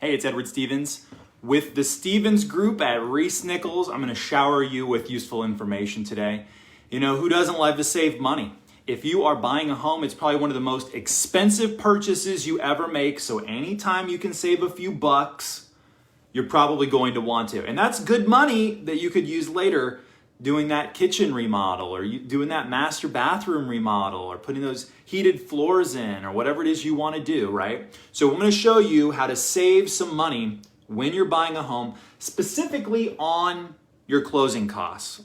Hey, it's Edward Stephens. With the Stephens Group at Reese Nichols, I'm going to shower you with useful information today. You know, who doesn't love to save money? If you are buying a home, it's probably one of the most expensive purchases you ever make. So anytime you can save a few bucks, you're probably going to want to. And that's good money that you could use later doing that kitchen remodel or doing that master bathroom remodel or putting those heated floors in or whatever it is you want to do, right? So I'm going to show you how to save some money when you're buying a home, specifically on your closing costs.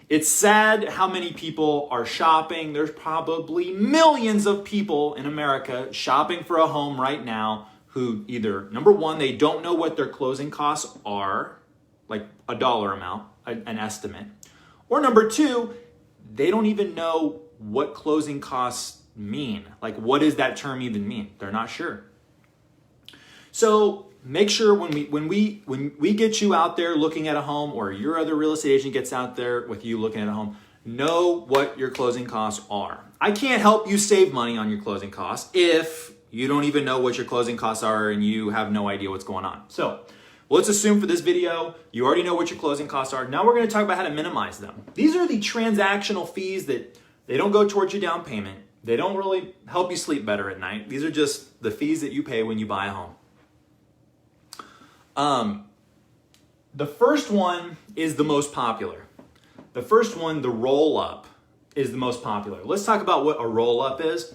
It's sad how many people are shopping. There's probably millions of people in America shopping for a home right now who either, number one, they don't know what their closing costs are, like a dollar amount, an estimate. Or number two, they don't even know what closing costs mean. Like, what does that term even mean? They're not sure. So make sure when we get you out there looking at a home, or your other real estate agent gets out there with you looking at a home, know what your closing costs are. I can't help you save money on your closing costs if you don't even know what your closing costs are and you have no idea what's going on. So let's assume for this video, you already know what your closing costs are. Now we're going to talk about how to minimize them. These are the transactional fees that they don't go towards your down payment. They don't really help you sleep better at night. These are just the fees that you pay when you buy a home. The first one is the most popular. The first one, the roll-up, is the most popular. Let's talk about what a roll-up is.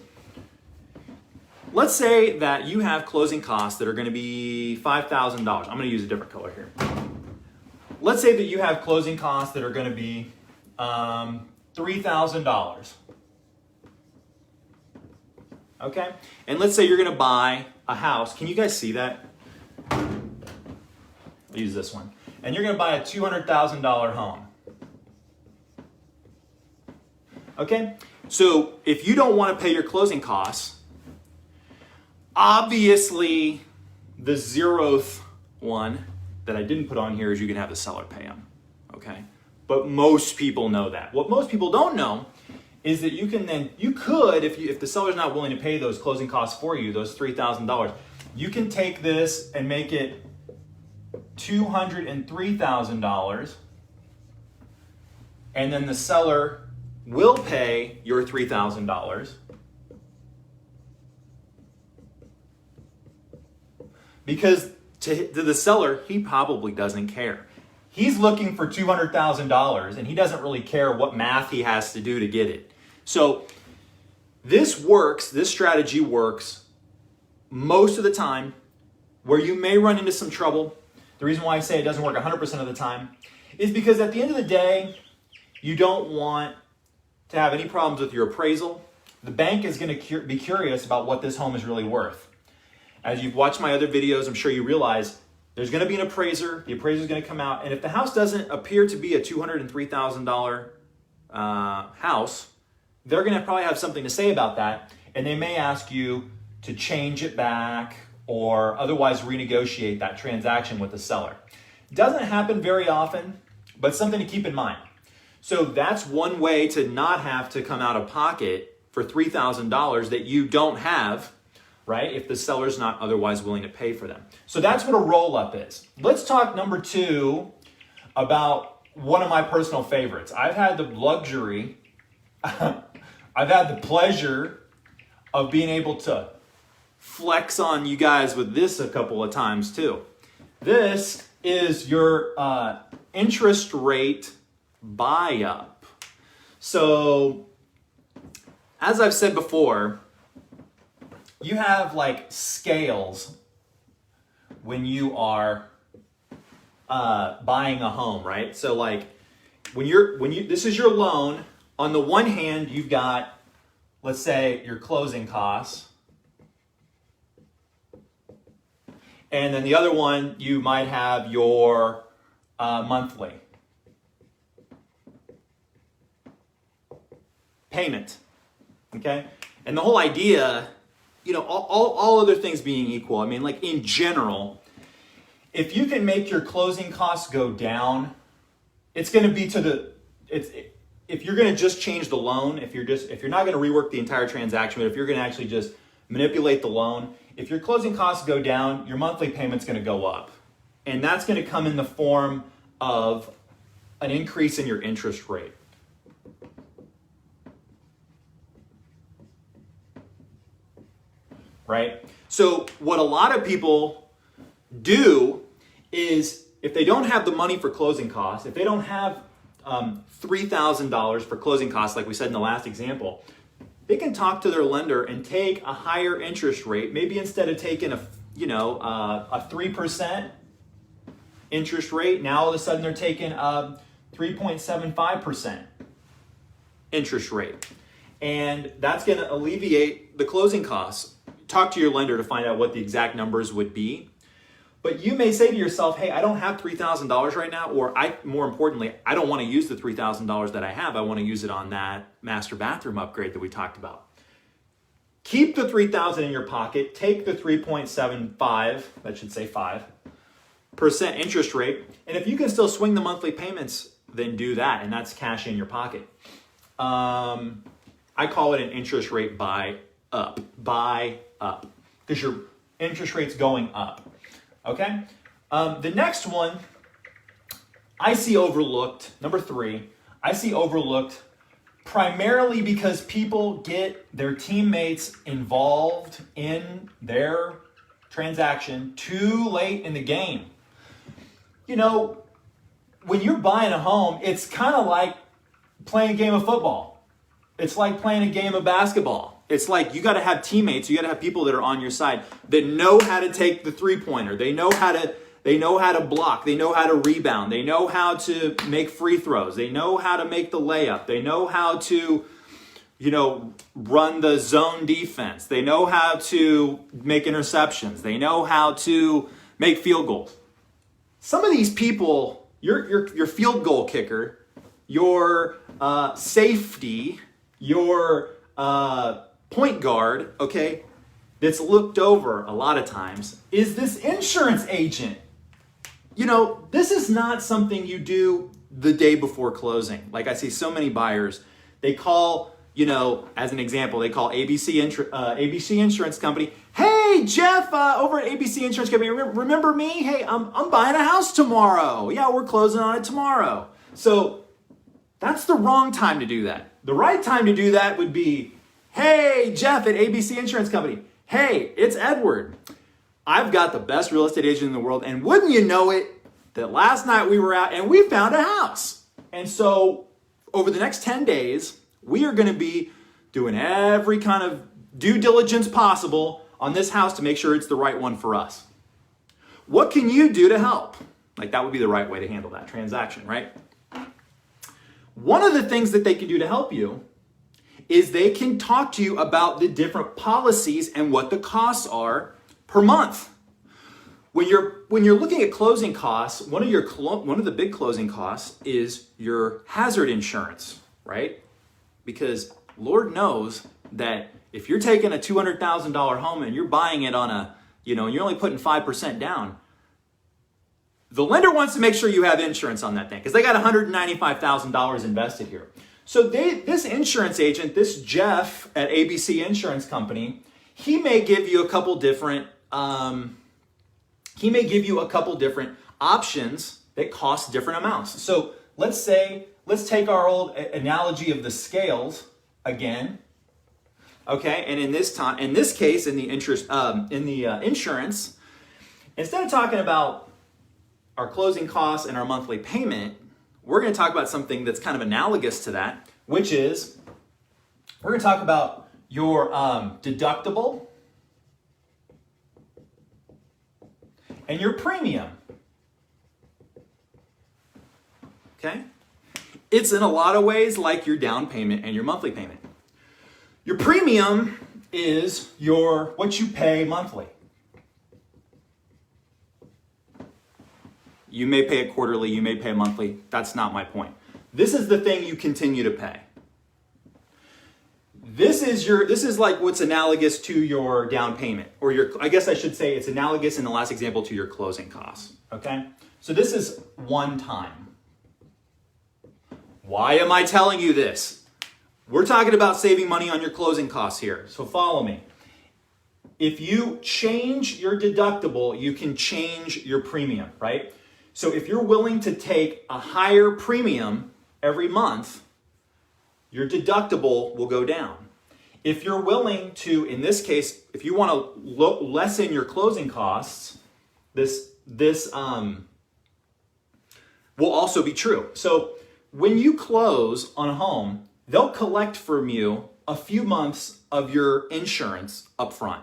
Let's say that you have closing costs that are going to be $5,000. I'm going to use a different color here. Let's say that you have closing costs that are going to be $3,000. Okay? And let's say you're going to buy a house. Can you guys see that? I'll use this one. And you're going to buy a $200,000 home. Okay? So if you don't want to pay your closing costs, obviously the zeroth one that I didn't put on here is you can have the seller pay them. Okay? But most people know that. What most people don't know is that you could, if the seller's not willing to pay those closing costs for you, those $3,000, you can take this and make it $203,000, and then the seller will pay your $3,000 because to the seller, he probably doesn't care. He's looking for $200,000 and he doesn't really care what math he has to do to get it. So this strategy works most of the time. Where you may run into some trouble, the reason why I say it doesn't work 100% of the time is because at the end of the day, you don't want to have any problems with your appraisal. The bank is going to be curious about what this home is really worth. As you've watched my other videos, I'm sure you realize there's going to be an appraiser. The appraiser is going to come out, and if the house doesn't appear to be a $203,000 house, they're going to probably have something to say about that, and they may ask you to change it back or otherwise renegotiate that transaction with the seller. Doesn't happen very often, but something to keep in mind. So that's one way to not have to come out of pocket for $3,000 that you don't have, right? If the seller's not otherwise willing to pay for them. So that's what a roll-up is. Let's talk number two about one of my personal favorites. I've had the luxury, I've had the pleasure of being able to flex on you guys with this a couple of times too. This is your interest rate buy-up. So, as I've said before, you have like scales when you are buying a home, right? So like this is your loan. On the one hand, you've got, let's say, your closing costs. And then the other one, you might have your monthly payment, okay? And the whole idea, you know, all other things being equal, I mean, like in general, if you can make your closing costs go down, it's going to be if you're going to just change the loan, if you're not going to rework the entire transaction, but if you're going to actually just manipulate the loan, if your closing costs go down, your monthly payment's going to go up. And that's going to come in the form of an increase in your interest rate. Right? So what a lot of people do is, if they don't have the money for closing costs, if they don't have $3,000 for closing costs, like we said in the last example, they can talk to their lender and take a higher interest rate. Maybe instead of taking a 3% interest rate, now all of a sudden they're taking a 3.75% interest rate. And that's going to alleviate the closing costs. Talk to your lender to find out what the exact numbers would be. But you may say to yourself, hey, I don't have $3,000 right now, or more importantly, I don't want to use the $3,000 that I have. I want to use it on that master bathroom upgrade that we talked about. Keep the $3,000 in your pocket. Take the 3.75, that should say 5% interest rate. And if you can still swing the monthly payments, then do that. And that's cash in your pocket. I call it an interest rate buy up, because your interest rate's going up. Okay? The next one I see overlooked, number 3, I see overlooked primarily because people get their teammates involved in their transaction too late in the game. You know, when you're buying a home, it's kind of like playing a game of football. It's like playing a game of basketball. It's like you got to have teammates, you got to have people that are on your side that know how to take the three-pointer. They know how to block, they know how to rebound, they know how to make free throws, they know how to make the layup, they know how to, run the zone defense, they know how to make interceptions, they know how to make field goals. Some of these people, your field goal kicker, your safety, your point guard, okay, that's looked over a lot of times is this insurance agent. This is not something you do the day before closing. Like I see so many buyers, they call, as an example, they call ABC Insurance Company. Hey, Jeff, over at ABC Insurance Company, remember me? Hey, I'm buying a house tomorrow. Yeah, we're closing on it tomorrow. So that's the wrong time to do that. The right time to do that would be, hey, Jeff at ABC Insurance Company. Hey, it's Edward. I've got the best real estate agent in the world, and wouldn't you know it, that last night we were out and we found a house. And so over the next 10 days, we are going to be doing every kind of due diligence possible on this house to make sure it's the right one for us. What can you do to help? Like, that would be the right way to handle that transaction, right? One of the things that they can do to help you is they can talk to you about the different policies and what the costs are per month. When you're looking at closing costs, one of the big closing costs is your hazard insurance, right? Because Lord knows that if you're taking a $200,000 home and you're buying it on and you're only putting 5% down, the lender wants to make sure you have insurance on that thing because they got $195,000 invested here. So this insurance agent, this Jeff at ABC Insurance Company, he may give you a couple different options that cost different amounts. So let's take our old analogy of the scales again. Okay, and in this case, in the insurance, instead of talking about our closing costs and our monthly payment, we're going to talk about something that's kind of analogous to that, which is we're going to talk about your deductible and your premium. Okay? It's in a lot of ways like your down payment and your monthly payment. Your premium is what you pay monthly. You may pay it quarterly, you may pay it monthly. That's not my point. This is the thing you continue to pay. This is like what's analogous to your down payment, or I guess I should say it's analogous in the last example to your closing costs. Okay? So this is one time. Why am I telling you this? We're talking about saving money on your closing costs here. So follow me. if you change your deductible, you can change your premium, right? So if you're willing to take a higher premium every month, your deductible will go down. If you're willing to, in this case, if you want to lessen your closing costs, this will also be true. So when you close on a home, they'll collect from you a few months of your insurance up front.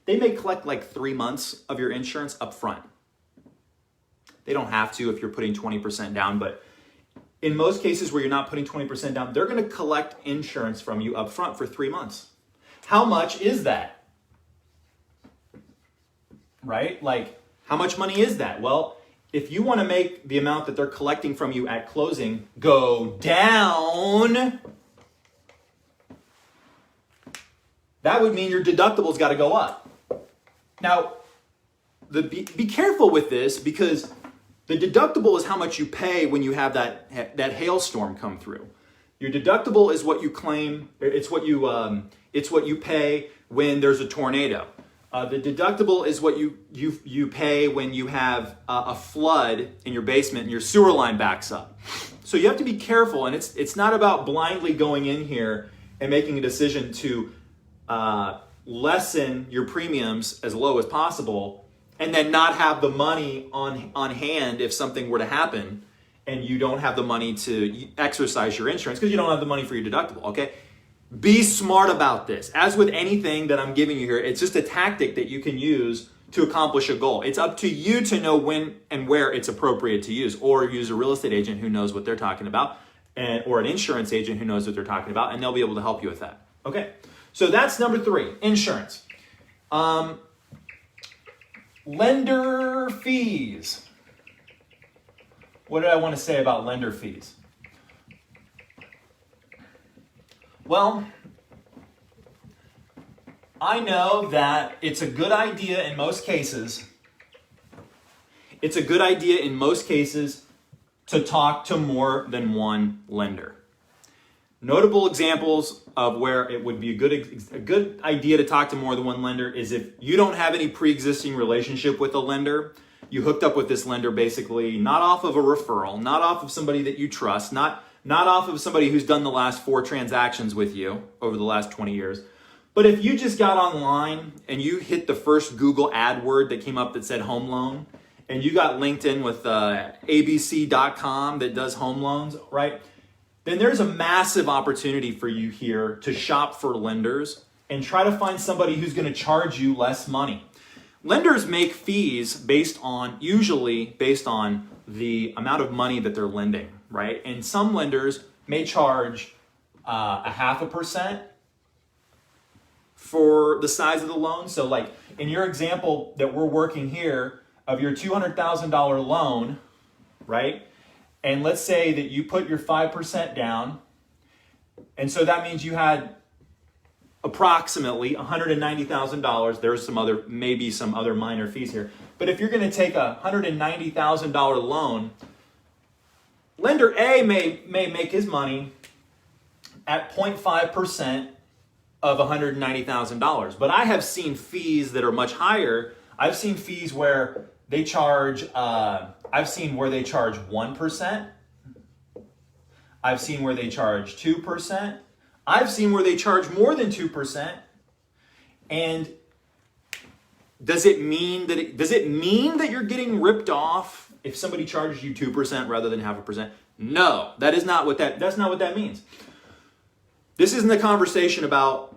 They may collect like 3 months of your insurance up front. They don't have to if you're putting 20% down, but in most cases where you're not putting 20% down, they're going to collect insurance from you up front for 3 months. How much is that? Right? Like, how much money is that? Well, if you want to make the amount that they're collecting from you at closing go down, that would mean your deductible's got to go up. Now, be careful with this, because the deductible is how much you pay when you have that hailstorm come through. Your deductible is what you claim. It's what you pay when there's a tornado. The deductible is what you pay when you have a flood in your basement and your sewer line backs up. So you have to be careful, and it's not about blindly going in here and making a decision to lessen your premiums as low as possible, and then not have the money on hand if something were to happen and you don't have the money to exercise your insurance because you don't have the money for your deductible, okay? Be smart about this. As with anything that I'm giving you here, it's just a tactic that you can use to accomplish a goal. It's up to you to know when and where it's appropriate to use, or use a real estate agent who knows what they're talking about, or an insurance agent who knows what they're talking about, and they'll be able to help you with that, okay? So that's number 3, insurance. Lender fees. What did I want to say about lender fees? Well, I know that it's a good idea in most cases. It's a good idea in most cases to talk to more than one lender. Notable examples of where it would be a good idea to talk to more than one lender is if you don't have any pre-existing relationship with a lender. You hooked up with this lender basically not off of a referral, not off of somebody that you trust, not off of somebody who's done the last 4 transactions with you over the last 20 years. But if you just got online and you hit the first Google ad word that came up that said home loan, and you got linked in with abc.com that does home loans, right? Then there's a massive opportunity for you here to shop for lenders and try to find somebody who's going to charge you less money. Lenders make fees usually based on the amount of money that they're lending, right? And some lenders may charge 0.5% for the size of the loan. So like in your example that we're working here of your $200,000 loan, right? And let's say that you put your 5% down. And so that means you had approximately $190,000. There's maybe some other minor fees here. But if you're going to take a $190,000 loan, lender A may make his money at 0.5% of $190,000. But I have seen fees that are much higher. I've seen fees where they charge, I've seen where they charge 1%. I've seen where they charge 2%. I've seen where they charge more than 2%. And does it mean that you're getting ripped off if somebody charges you 2% rather than 0.5%? No, that's not what that means. This isn't a conversation about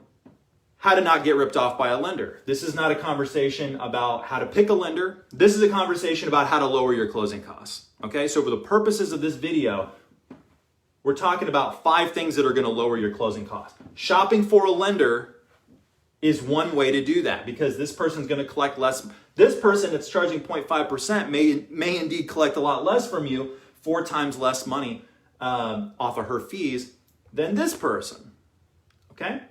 how to not get ripped off by a lender. This is not a conversation about how to pick a lender. This is a conversation about how to lower your closing costs. Okay, so for the purposes of this video, we're talking about 5 things that are going to lower your closing costs. Shopping for a lender is one way to do that, because this person's going to collect less. This person that's charging 0.5% may indeed collect a lot less from you, 4 times less money off of her fees than this person. Okay?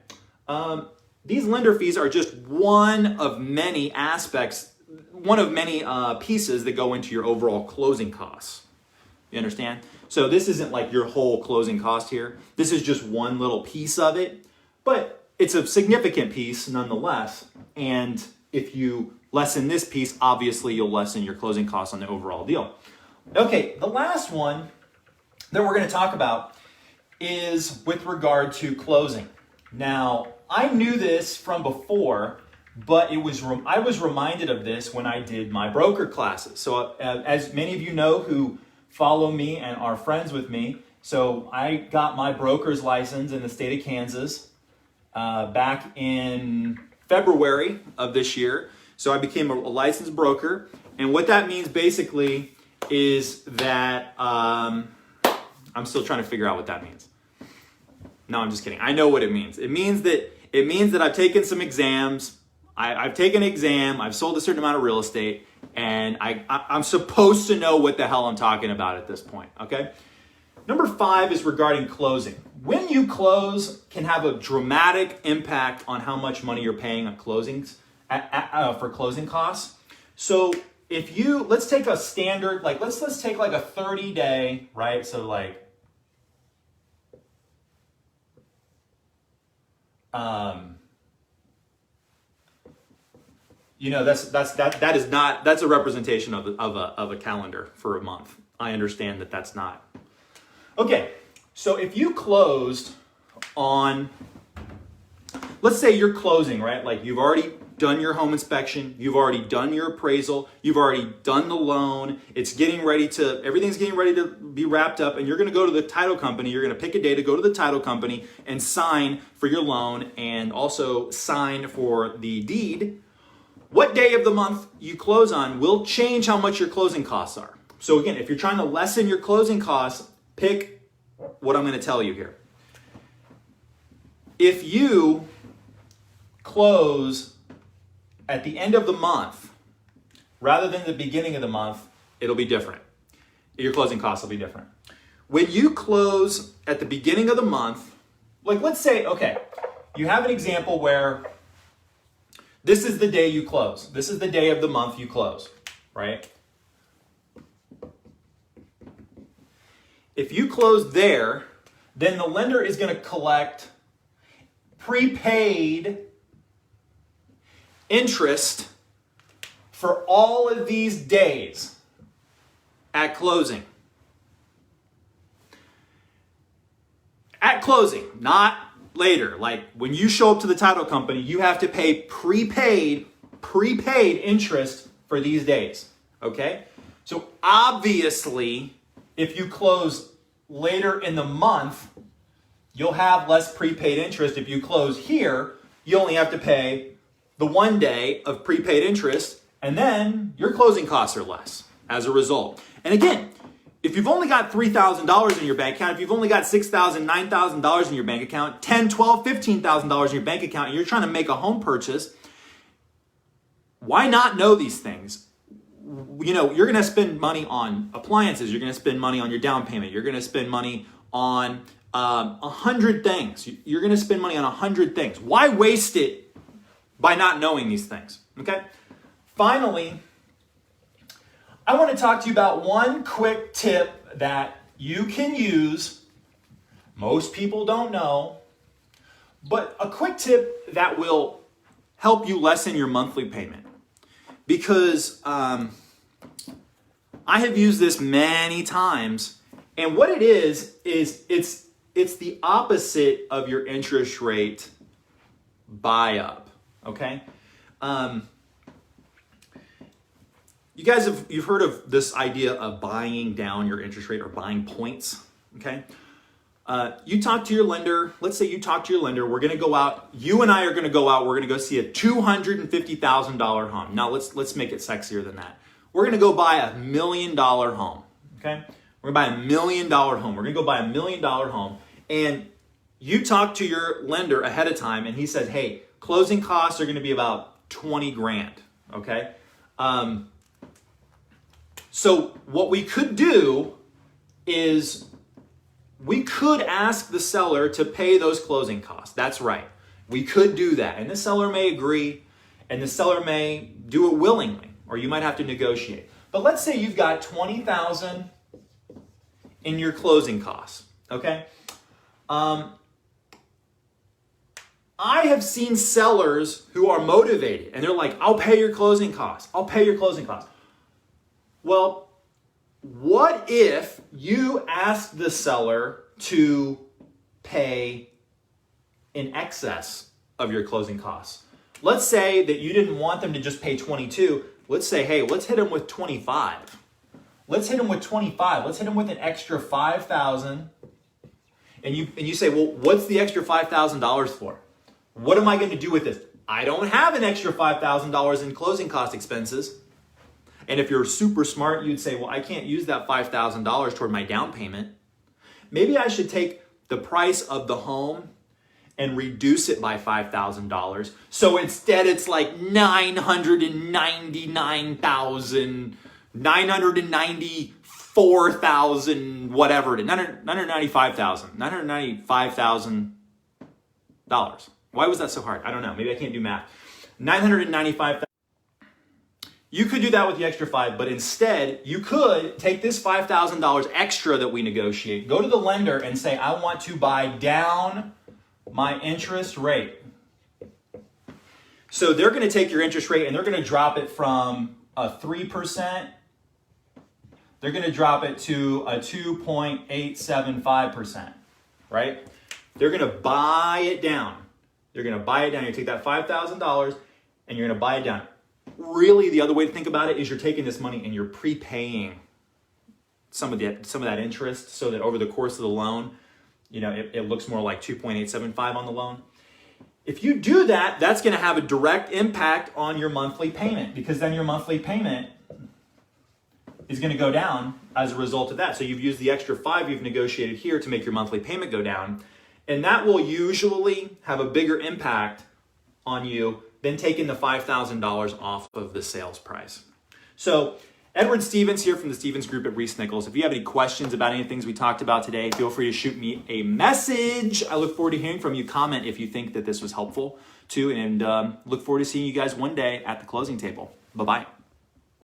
These lender fees are just one of many aspects, one of many pieces that go into your overall closing costs. You understand? So this isn't like your whole closing cost here. This is just one little piece of it, but it's a significant piece nonetheless. And if you lessen this piece, obviously you'll lessen your closing costs on the overall deal. Okay, the last one that we're going to talk about is with regard to closing. Now, I knew this from before, but I was reminded of this when I did my broker classes. So as many of you know who follow me and are friends with me, so I got my broker's license in the state of Kansas back in February of this year. So I became a licensed broker. And what that means basically is that I'm still trying to figure out what that means. No, I'm just kidding. I know what it means. It means that I've taken some exams. I've taken an exam. I've sold a certain amount of real estate, and I'm supposed to know what the hell I'm talking about at this point. Okay. Number 5 is regarding closing. When you close can have a dramatic impact on how much money you're paying on closings for closing costs. So if let's take a standard, like let's take like a 30-day, right? So like that's a representation of a calendar for a month. I understand that that's not. Okay, so if you closed on, let's say you're closing, right? Like you've already done your home inspection, you've already done your appraisal, you've already done the loan, everything's getting ready to be wrapped up, and you're gonna go to the title company, you're gonna pick a day to go to the title company and sign for your loan and also sign for the deed. What day of the month you close on will change how much your closing costs are. So again, if you're trying to lessen your closing costs, pick what I'm going to tell you here. If you close at the end of the month rather than the beginning of the month, it'll be different. Your closing costs will be different. When you close at the beginning of the month, like let's say, okay, you have an example where this is the day you close. This is the day of the month you close, right? If you close there, then the lender is going to collect prepaid interest for all of these days at closing. At closing, not later. Like when you show up to the title company, you have to pay prepaid interest for these days, okay? So obviously, if you close later in the month, you'll have less prepaid interest. If you close here, you only have to pay the 1 day of prepaid interest, and then your closing costs are less as a result. And again, if you've only got $3,000 in your bank account, if you've only got $6,000, $9,000 in your bank account, $10,000, $12,000, $15,000 in your bank account, and you're trying to make a home purchase, why not know these things? You know, you're going to spend money on appliances. You're going to spend money on your down payment. You're going to spend money on 100 things. You're going to spend money on 100 things. Why waste it by not knowing these things? Okay. Finally, I want to talk to you about one quick tip that you can use. Most people don't know, but a quick tip that will help you lessen your monthly payment. Because I have used this many times, and what it is it's the opposite of your interest rate buy up. Okay, you guys you've heard of this idea of buying down your interest rate or buying points. Okay, you talk to your lender. Let's say you talk to your lender. We're going to go out. You and I are going to go out. We're going to go see a $250,000 home. Now let's make it sexier than that. We're going to go buy $1 million home. Okay, we're going to buy $1 million home. We're going to go buy $1 million home, and you talk to your lender ahead of time, and he says, "Hey, closing costs are going to be about 20 grand." Okay. So what we could do is we could ask the seller to pay those closing costs. That's right. We could do that. And the seller may agree, and the seller may do it willingly, or you might have to negotiate. But let's say you've got $20,000 in your closing costs, okay? I have seen sellers who are motivated and they're like, I'll pay your closing costs. I'll pay your closing costs. Well, what if you ask the seller to pay in excess of your closing costs? Let's say that you didn't want them to just pay 22. Let's say, hey, let's hit them with 25. Let's hit them with 25. Let's hit them with an extra $5,000. And you say, well, what's the extra $5,000 for? What am I going to do with this? I don't have an extra $5,000 in closing cost expenses. And if you're super smart, you'd say, well, I can't use that $5,000 toward my down payment. Maybe I should take the price of the home and reduce it by $5,000. So instead it's like $994,000, whatever it is, $995,000. Why was that so hard? I don't know. Maybe I can't do math. $995,000. You could do that with the extra $5,000, but instead you could take this $5,000 extra that we negotiate, go to the lender and say, I want to buy down my interest rate. So they're going to take your interest rate and they're going to drop it from a 3%. They're going to drop it to a 2.875%, right? They're going to buy it down. You're going to buy it down. You take that $5,000 and you're going to buy it down. Really, the other way to think about it is you're taking this money and you're prepaying some of that interest so that over the course of the loan, it looks more like 2.875 on the loan. If you do that, that's going to have a direct impact on your monthly payment, because then your monthly payment is going to go down as a result of that. So you've used the extra $5,000 you've negotiated here to make your monthly payment go down. And that will usually have a bigger impact on you than taking the $5,000 off of the sales price. So Edward Stephens here from the Stephens Group at Reese Nichols. If you have any questions about any things we talked about today, feel free to shoot me a message. I look forward to hearing from you. Comment if you think that this was helpful too, and look forward to seeing you guys one day at the closing table. Bye-bye.